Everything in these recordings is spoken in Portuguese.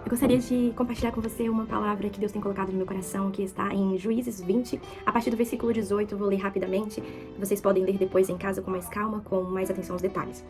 Eu gostaria de compartilhar com você uma palavra que Deus tem colocado no meu coração, que está em Juízes 20, a partir do versículo 18, eu vou ler rapidamente. Vocês podem ler depois em casa com mais calma, com mais atenção aos detalhes.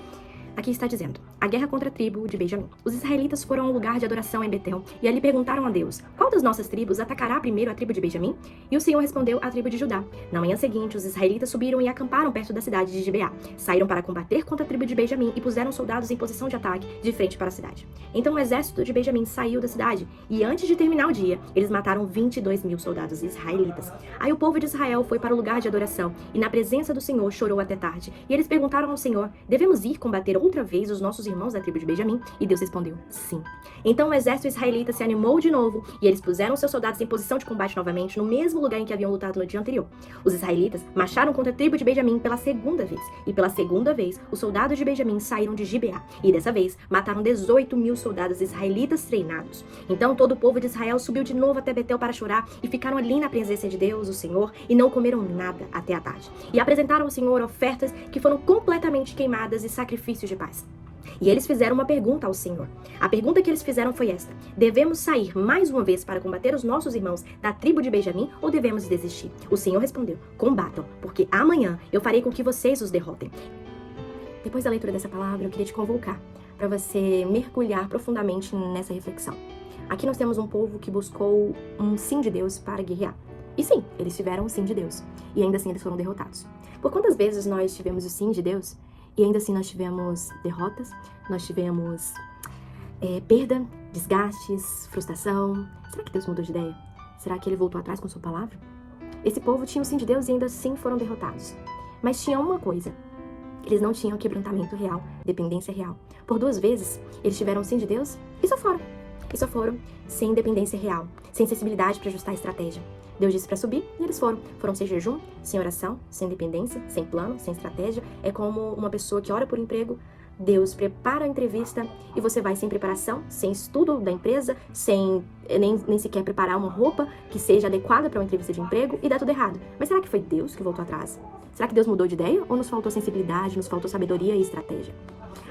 Aqui está dizendo: a guerra contra a tribo de Benjamim. Os israelitas foram a um lugar de adoração em Betel e ali perguntaram a Deus: qual das nossas tribos atacará primeiro a tribo de Benjamim? E o Senhor respondeu: a tribo de Judá. Na manhã seguinte, os israelitas subiram e acamparam perto da cidade de Gibeá. Saíram para combater contra a tribo de Benjamim e puseram soldados em posição de ataque de frente para a cidade. Então o exército de Benjamim saiu da cidade e antes de terminar o dia, eles mataram 22.000 soldados israelitas. Aí o povo de Israel foi para o lugar de adoração e na presença do Senhor chorou até tarde. E eles perguntaram ao Senhor: devemos ir combater outra vez os nossos irmãos da tribo de Benjamim? E Deus respondeu: sim. Então o exército israelita se animou de novo e eles puseram seus soldados em posição de combate novamente no mesmo lugar em que haviam lutado no dia anterior. Os israelitas marcharam contra a tribo de Benjamim pela segunda vez. E pela segunda vez, os soldados de Benjamim saíram de Gibeá. E dessa vez, mataram 18.000 soldados israelitas treinados. Então todo o povo de Israel subiu de novo até Betel para chorar e ficaram ali na presença de Deus, o Senhor, e não comeram nada até a tarde. E apresentaram ao Senhor ofertas que foram completamente queimadas e sacrifícios de paz. E eles fizeram uma pergunta ao Senhor. A pergunta que eles fizeram foi esta: devemos sair mais uma vez para combater os nossos irmãos da tribo de Benjamim ou devemos desistir? O Senhor respondeu: combatam, porque amanhã eu farei com que vocês os derrotem. Depois da leitura dessa palavra, eu queria te convocar para você mergulhar profundamente nessa reflexão. Aqui nós temos um povo que buscou um sim de Deus para guerrear. E sim, eles tiveram o sim de Deus. E ainda assim eles foram derrotados. Por quantas vezes nós tivemos o sim de Deus e ainda assim nós tivemos derrotas, nós tivemos perda, desgastes, frustração? Será que Deus mudou de ideia? Será que ele voltou atrás com sua palavra? Esse povo tinha o sim de Deus e ainda assim foram derrotados. Mas tinha uma coisa: eles não tinham quebrantamento real, dependência real. Por 2 vezes, eles tiveram o sim de Deus e só foram. E só foram sem dependência real, sem sensibilidade para ajustar a estratégia. Deus disse para subir e eles foram. Foram sem jejum, sem oração, sem dependência, sem plano, sem estratégia. É como uma pessoa que ora por emprego. Deus prepara a entrevista e você vai sem preparação, sem estudo da empresa, sem nem sequer preparar uma roupa que seja adequada para uma entrevista de emprego e dá tudo errado. Mas será que foi Deus que voltou atrás? Será que Deus mudou de ideia ou nos faltou sensibilidade, nos faltou sabedoria e estratégia?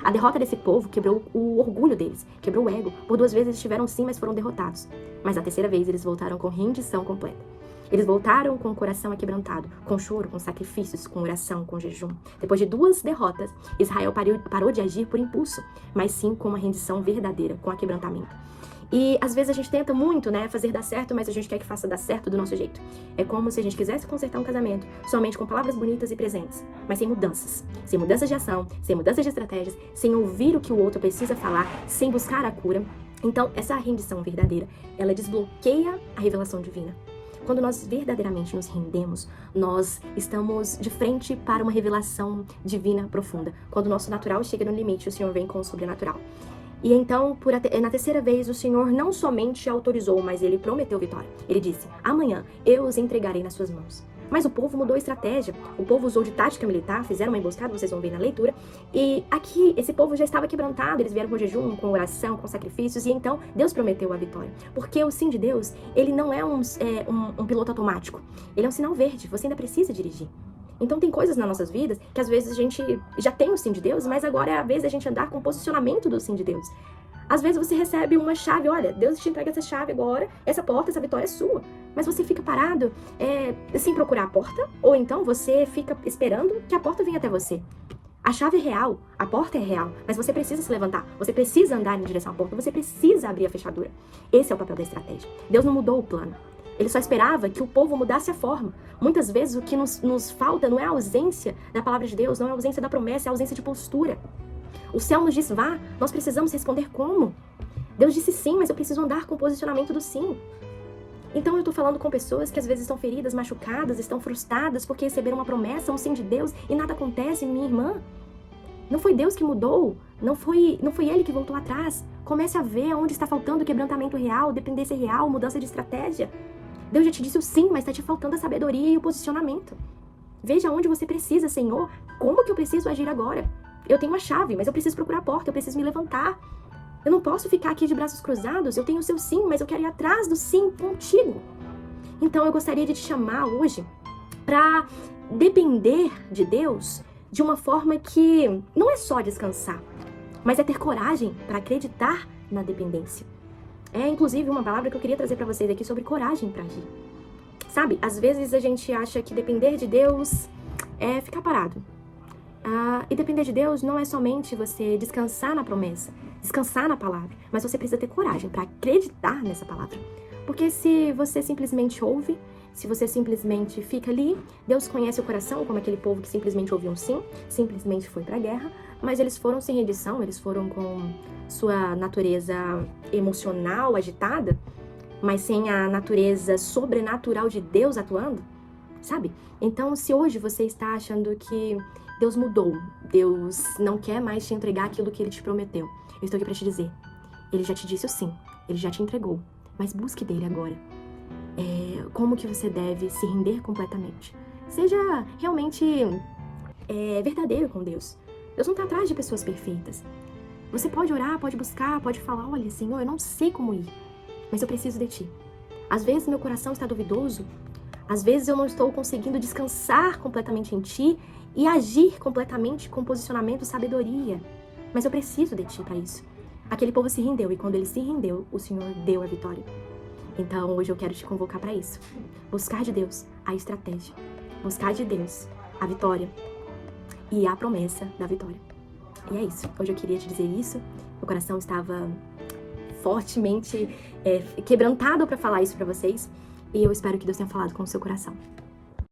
A derrota desse povo quebrou o orgulho deles, quebrou o ego. Por 2 vezes eles tiveram sim, mas foram derrotados. Mas na terceira vez eles voltaram com rendição completa. Eles voltaram com o coração aquebrantado, com choro, com sacrifícios, com oração, com jejum. Depois de 2 derrotas, Israel parou de agir por impulso, mas sim com uma rendição verdadeira, com aquebrantamento. E às vezes a gente tenta muito, fazer dar certo, mas a gente quer que faça dar certo do nosso jeito. É como se a gente quisesse consertar um casamento somente com palavras bonitas e presentes, mas sem mudanças. Sem mudanças de ação, sem mudanças de estratégias, sem ouvir o que o outro precisa falar, sem buscar a cura. Então, essa rendição verdadeira, ela desbloqueia a revelação divina. Quando nós verdadeiramente nos rendemos, nós estamos de frente para uma revelação divina profunda. Quando o nosso natural chega no limite, o Senhor vem com o sobrenatural. E então, na terceira vez, o Senhor não somente autorizou, mas Ele prometeu vitória. Ele disse: amanhã eu os entregarei nas suas mãos. Mas o povo mudou a estratégia. O povo usou de tática militar, fizeram uma emboscada, vocês vão ver na leitura. E aqui, esse povo já estava quebrantado, eles vieram com jejum, com oração, com sacrifícios. E então, Deus prometeu a vitória. Porque o sim de Deus, ele não é um piloto automático. Ele é um sinal verde, você ainda precisa dirigir. Então tem coisas nas nossas vidas que às vezes a gente já tem o sim de Deus, mas agora é a vez da gente andar com o posicionamento do sim de Deus. Às vezes você recebe uma chave: olha, Deus te entrega essa chave agora, essa porta, essa vitória é sua. Mas você fica parado sem procurar a porta, ou então você fica esperando que a porta venha até você. A chave é real, a porta é real, mas você precisa se levantar, você precisa andar em direção à porta, você precisa abrir a fechadura. Esse é o papel da estratégia. Deus não mudou o plano. Ele só esperava que o povo mudasse a forma. Muitas vezes o que nos falta não é a ausência da palavra de Deus, não é a ausência da promessa, é a ausência de postura. O céu nos diz vá, nós precisamos responder como? Deus disse sim, mas eu preciso andar com o posicionamento do sim. Então eu estou falando com pessoas que às vezes estão feridas, machucadas, estão frustradas porque receberam uma promessa, um sim de Deus e nada acontece, minha irmã. Não foi Deus que mudou, não foi Ele que voltou atrás. Comece a ver onde está faltando quebrantamento real, dependência real, mudança de estratégia. Deus já te disse o sim, mas está te faltando a sabedoria e o posicionamento. Veja onde você precisa, Senhor. Como que eu preciso agir agora? Eu tenho uma chave, mas eu preciso procurar a porta, eu preciso me levantar. Eu não posso ficar aqui de braços cruzados. Eu tenho o seu sim, mas eu quero ir atrás do sim contigo. Então eu gostaria de te chamar hoje para depender de Deus de uma forma que não é só descansar, mas é ter coragem para acreditar na dependência. É, inclusive, uma palavra que eu queria trazer pra vocês aqui sobre coragem pra agir. Sabe, às vezes a gente acha que depender de Deus é ficar parado. E depender de Deus não é somente você descansar na promessa, descansar na palavra, mas você precisa ter coragem para acreditar nessa palavra. Porque se você simplesmente ouve, se você simplesmente fica ali, Deus conhece o coração, como aquele povo que simplesmente ouviu um sim, simplesmente foi para a guerra, mas eles foram sem rendição, eles foram com sua natureza emocional agitada, mas sem a natureza sobrenatural de Deus atuando, sabe? Então, se hoje você está achando que Deus mudou, Deus não quer mais te entregar aquilo que Ele te prometeu, eu estou aqui para te dizer, Ele já te disse o sim, Ele já te entregou, mas busque dele agora. Como que você deve se render completamente. Seja realmente verdadeiro com Deus. Deus não está atrás de pessoas perfeitas. Você pode orar, pode buscar, pode falar, olha, Senhor, eu não sei como ir, mas eu preciso de Ti. Às vezes meu coração está duvidoso, às vezes eu não estou conseguindo descansar completamente em Ti e agir completamente com posicionamento, sabedoria, mas eu preciso de Ti para isso. Aquele povo se rendeu e quando ele se rendeu, o Senhor deu a vitória. Então hoje eu quero te convocar para isso. Buscar de Deus a estratégia, buscar de Deus a vitória e a promessa da vitória. E é isso, hoje eu queria te dizer isso, meu coração estava fortemente quebrantado para falar isso para vocês e eu espero que Deus tenha falado com o seu coração.